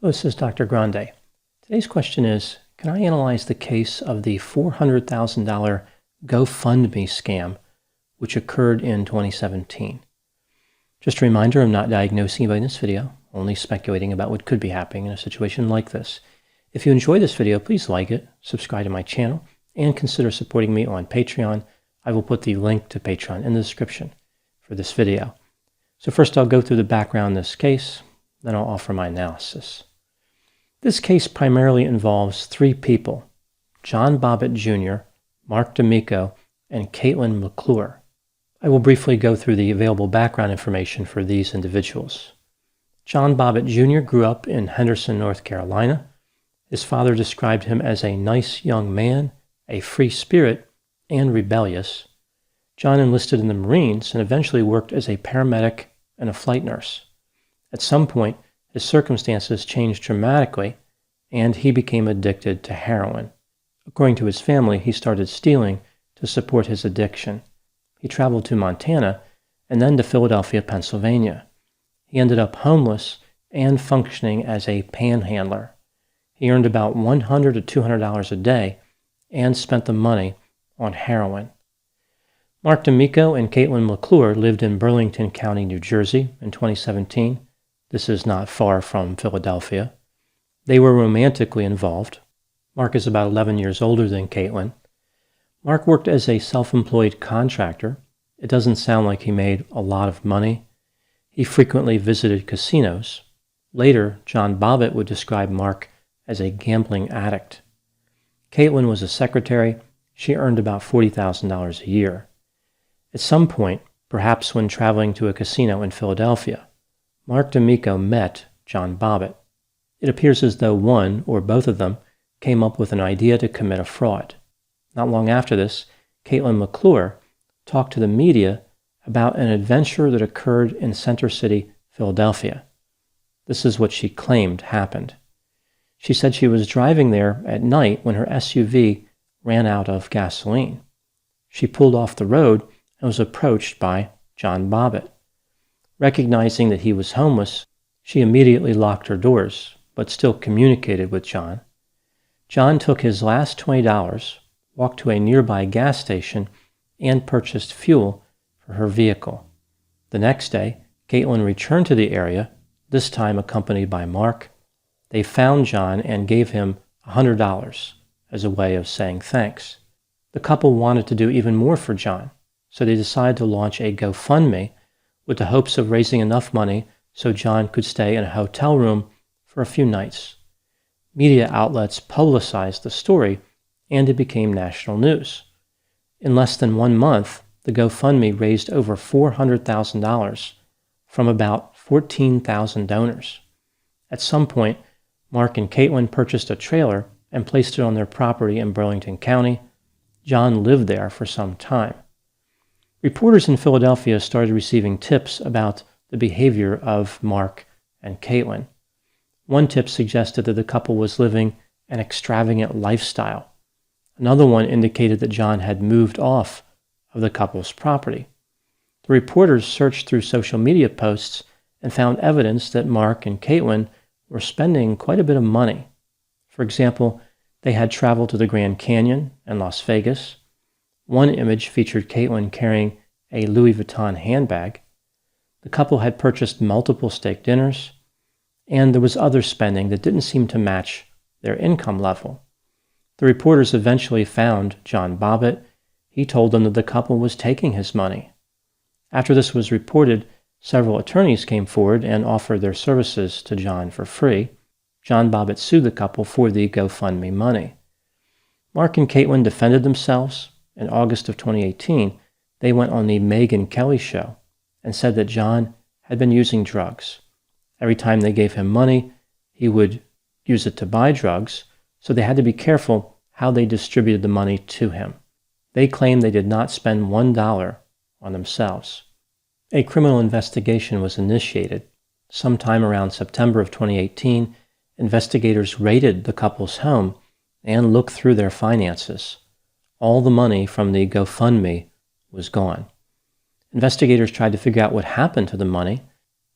Hello, this is Dr. Grande. Today's question is, can I analyze the case of the $400,000 GoFundMe scam which occurred in 2017? Just a reminder, I'm not diagnosing anybody in this video, only speculating about what could be happening in a situation like this. If you enjoyed this video, please like it, subscribe to my channel, and consider supporting me on Patreon. I will put the link to Patreon in the description for this video. So first I'll go through the background of this case, then I'll offer my analysis. This case primarily involves three people: John Bobbitt Jr., Mark D'Amico, and Caitlin McClure. I will briefly go through the available background information for these individuals. John Bobbitt Jr. grew up in Henderson, North Carolina. His father described him as a nice young man, a free spirit, and rebellious. John enlisted in the Marines and eventually worked as a paramedic and a flight nurse. At some point, his circumstances changed dramatically, and he became addicted to heroin. According to his family, he started stealing to support his addiction. He traveled to Montana and then to Philadelphia, Pennsylvania. He ended up homeless and functioning as a panhandler. He earned about $100 to $200 a day and spent the money on heroin. Mark D'Amico and Caitlin McClure lived in Burlington County, New Jersey in 2017. This is not far from Philadelphia. They were romantically involved. Mark is about 11 years older than Caitlin. Mark worked as a self-employed contractor. It doesn't sound like he made a lot of money. He frequently visited casinos. Later, John Bobbitt would describe Mark as a gambling addict. Caitlin was a secretary. She earned about $40,000 a year. At some point, perhaps when traveling to a casino in Philadelphia, Mark D'Amico met John Bobbitt. It appears as though one or both of them came up with an idea to commit a fraud. Not long after this, Caitlin McClure talked to the media about an adventure that occurred in Center City, Philadelphia. This is what she claimed happened. She said she was driving there at night when her SUV ran out of gasoline. She pulled off the road and was approached by John Bobbitt. Recognizing that he was homeless, she immediately locked her doors, but still communicated with John. John took his last $20, walked to a nearby gas station, and purchased fuel for her vehicle. The next day, Caitlin returned to the area, this time accompanied by Mark. They found John and gave him $100 as a way of saying thanks. The couple wanted to do even more for John, so they decided to launch a GoFundMe with the hopes of raising enough money so John could stay in a hotel room for a few nights. Media outlets publicized the story, and it became national news. In less than 1 month, the GoFundMe raised over $400,000 from about 14,000 donors. At some point, Mark and Caitlin purchased a trailer and placed it on their property in Burlington County. John lived there for some time. Reporters in Philadelphia started receiving tips about the behavior of Mark and Caitlin. One tip suggested that the couple was living an extravagant lifestyle. Another one indicated that John had moved off of the couple's property. The reporters searched through social media posts and found evidence that Mark and Caitlin were spending quite a bit of money. For example, they had traveled to the Grand Canyon and Las Vegas. One image featured Caitlin carrying a Louis Vuitton handbag. The couple had purchased multiple steak dinners, and there was other spending that didn't seem to match their income level. The reporters eventually found John Bobbitt. He told them that the couple was taking his money. After this was reported, several attorneys came forward and offered their services to John for free. John Bobbitt sued the couple for the GoFundMe money. Mark and Caitlin defended themselves. In August of 2018, they went on the Megyn Kelly show and said that John had been using drugs. Every time they gave him money, he would use it to buy drugs, so they had to be careful how they distributed the money to him. They claimed they did not spend $1 on themselves. A criminal investigation was initiated. Sometime around September of 2018, investigators raided the couple's home and looked through their finances. All the money from the GoFundMe was gone. Investigators tried to figure out what happened to the money.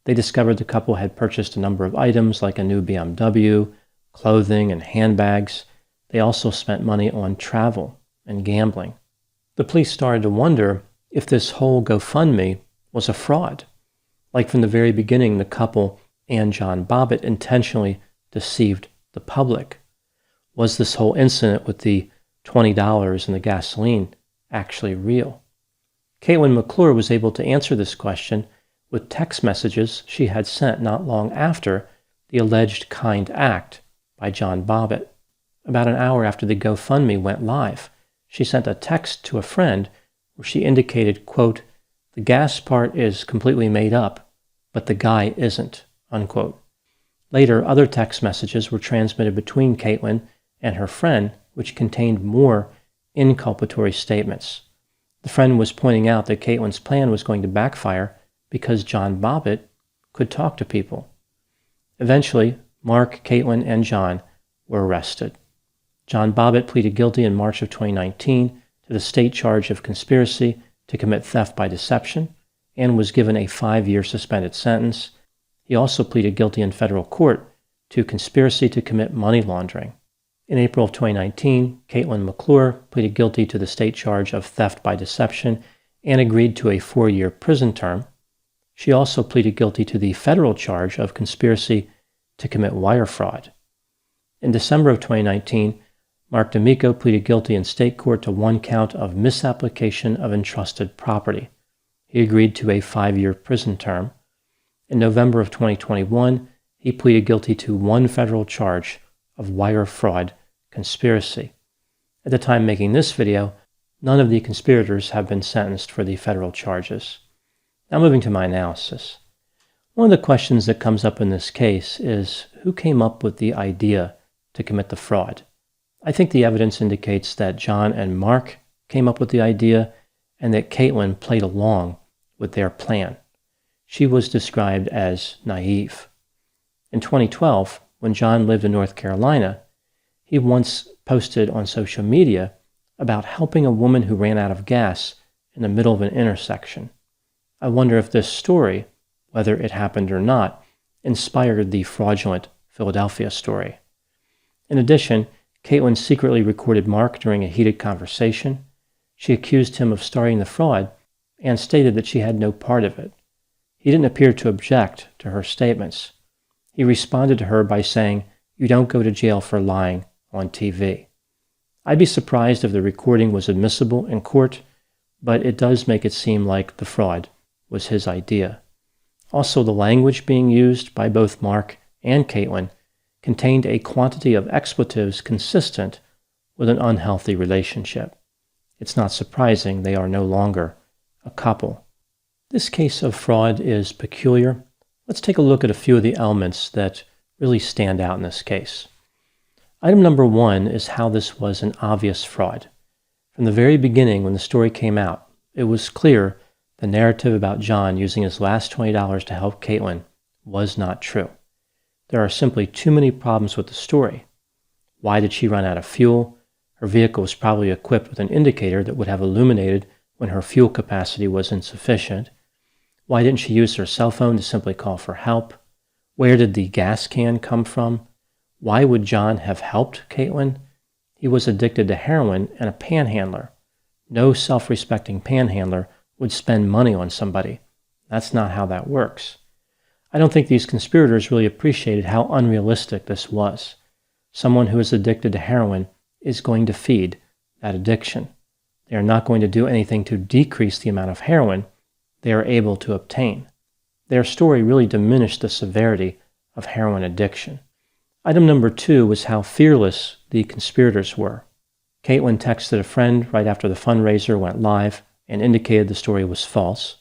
They discovered the couple had purchased a number of items like a new BMW, clothing, and handbags. They also spent money on travel and gambling. The police started to wonder if this whole GoFundMe was a fraud. Like from the very beginning, the couple and John Bobbitt intentionally deceived the public. Was this whole incident with the $20 and the gasoline actually real? Caitlin McClure was able to answer this question with text messages she had sent not long after the alleged kind act by John Bobbitt. About an hour after the GoFundMe went live, she sent a text to a friend where she indicated, quote, "The gas part is completely made up, but the guy isn't," unquote. Later, other text messages were transmitted between Caitlin and her friend, which contained more inculpatory statements. The friend was pointing out that Caitlin's plan was going to backfire because John Bobbitt could talk to people. Eventually, Mark, Caitlin, and John were arrested. John Bobbitt pleaded guilty in March of 2019 to the state charge of conspiracy to commit theft by deception and was given a 5-year suspended sentence. He also pleaded guilty in federal court to conspiracy to commit money laundering. In April of 2019, Caitlin McClure pleaded guilty to the state charge of theft by deception and agreed to a 4-year prison term. She also pleaded guilty to the federal charge of conspiracy to commit wire fraud. In December of 2019, Mark D'Amico pleaded guilty in state court to 1 count of misapplication of entrusted property. He agreed to a 5-year prison term. In November of 2021, he pleaded guilty to 1 federal charge of wire fraud conspiracy. At the time making this video, none of the conspirators have been sentenced for the federal charges. Now moving to my analysis. One of the questions that comes up in this case is who came up with the idea to commit the fraud? I think the evidence indicates that John and Mark came up with the idea and that Caitlin played along with their plan. She was described as naive. In 2012, when John lived in North Carolina, he once posted on social media about helping a woman who ran out of gas in the middle of an intersection. I wonder if this story, whether it happened or not, inspired the fraudulent Philadelphia story. In addition, Caitlin secretly recorded Mark during a heated conversation. She accused him of starting the fraud and stated that she had no part of it. He didn't appear to object to her statements. He responded to her by saying, "You don't go to jail for lying on TV." I'd be surprised if the recording was admissible in court, but it does make it seem like the fraud was his idea. Also, the language being used by both Mark and Caitlin contained a quantity of expletives consistent with an unhealthy relationship. It's not surprising they are no longer a couple. This case of fraud is peculiar. Let's take a look at a few of the elements that really stand out in this case. Item number 1 is how this was an obvious fraud. From the very beginning, when the story came out, it was clear the narrative about John using his last $20 to help Caitlin was not true. There are simply too many problems with the story. Why did she run out of fuel? Her vehicle was probably equipped with an indicator that would have illuminated when her fuel capacity was insufficient. Why didn't she use her cell phone to simply call for help? Where did the gas can come from? Why would John have helped Caitlin? He was addicted to heroin and a panhandler. No self-respecting panhandler would spend money on somebody. That's not how that works. I don't think these conspirators really appreciated how unrealistic this was. Someone who is addicted to heroin is going to feed that addiction. They are not going to do anything to decrease the amount of heroin they are able to obtain. Their story really diminished the severity of heroin addiction. Item number 2 was how fearless the conspirators were. Caitlin texted a friend right after the fundraiser went live and indicated the story was false.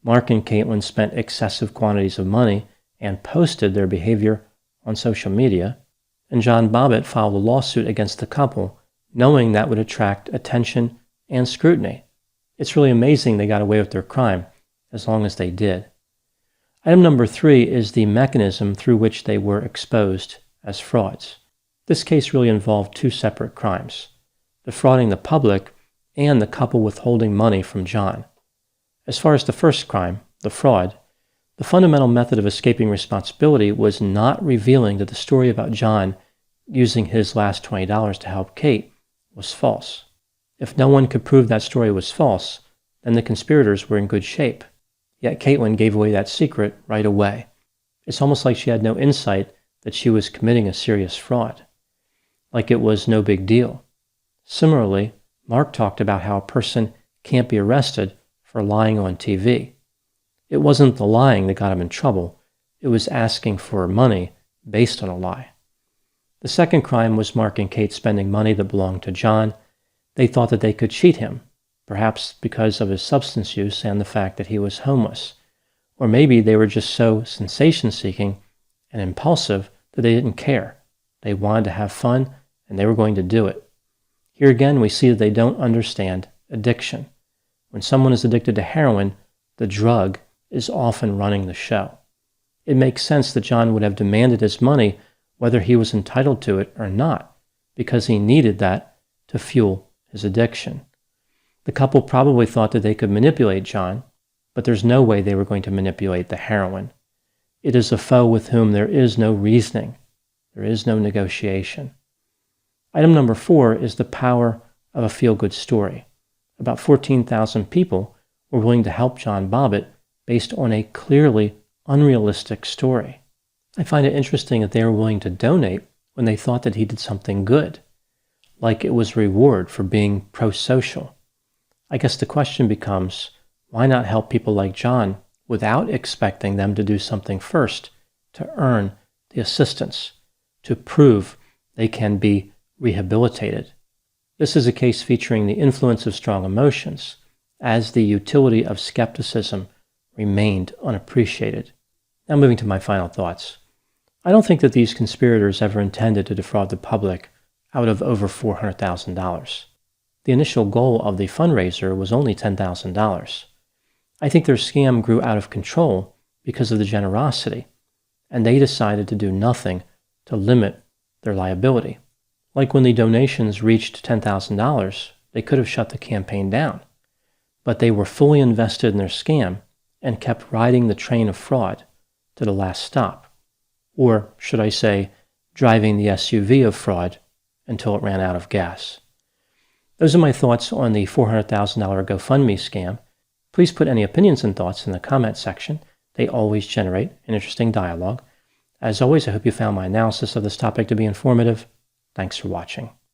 Mark and Caitlin spent excessive quantities of money and posted their behavior on social media, and John Bobbitt filed a lawsuit against the couple, knowing that would attract attention and scrutiny. It's really amazing they got away with their crime, as long as they did. Item number 3 is the mechanism through which they were exposed as frauds. This case really involved 2 separate crimes: defrauding the public and the couple withholding money from John. As far as the first crime, the fraud, The fundamental method of escaping responsibility was not revealing that the story about John using his last $20 to help Kate was false. If no one could prove that story was false, then the conspirators were in good shape. Yet Caitlin gave away that secret right away. It's almost like she had no insight that she was committing a serious fraud. Like it was no big deal. Similarly, Mark talked about how a person can't be arrested for lying on TV. It wasn't the lying that got him in trouble. It was asking for money based on a lie. The second crime was Mark and Kate spending money that belonged to John. They thought that they could cheat him, perhaps because of his substance use and the fact that he was homeless. Or maybe they were just so sensation-seeking and impulsive that they didn't care. They wanted to have fun, and they were going to do it. Here again, we see that they don't understand addiction. When someone is addicted to heroin, the drug is often running the show. It makes sense that John would have demanded his money whether he was entitled to it or not, because he needed that to fuel his addiction. The couple probably thought that they could manipulate John, but there's no way they were going to manipulate the heroin. It is a foe with whom there is no reasoning. There is no negotiation. Item number 4 is the power of a feel-good story. About 14,000 people were willing to help John Bobbitt based on a clearly unrealistic story. I find it interesting that they were willing to donate when they thought that he did something good, like it was reward for being pro-social. I guess the question becomes, why not help people like John without expecting them to do something first to earn the assistance, to prove they can be rehabilitated? This is a case featuring the influence of strong emotions, as the utility of skepticism remained unappreciated. Now moving to my final thoughts. I don't think that these conspirators ever intended to defraud the public out of over $400,000. The initial goal of the fundraiser was only $10,000. I think their scam grew out of control because of the generosity, and they decided to do nothing to limit their liability. Like when the donations reached $10,000, they could have shut the campaign down, but they were fully invested in their scam and kept riding the train of fraud to the last stop, or should I say, driving the SUV of fraud until it ran out of gas. Those are my thoughts on the $400,000 GoFundMe scam. Please put any opinions and thoughts in the comment section. They always generate an interesting dialogue. As always, I hope you found my analysis of this topic to be informative. Thanks for watching.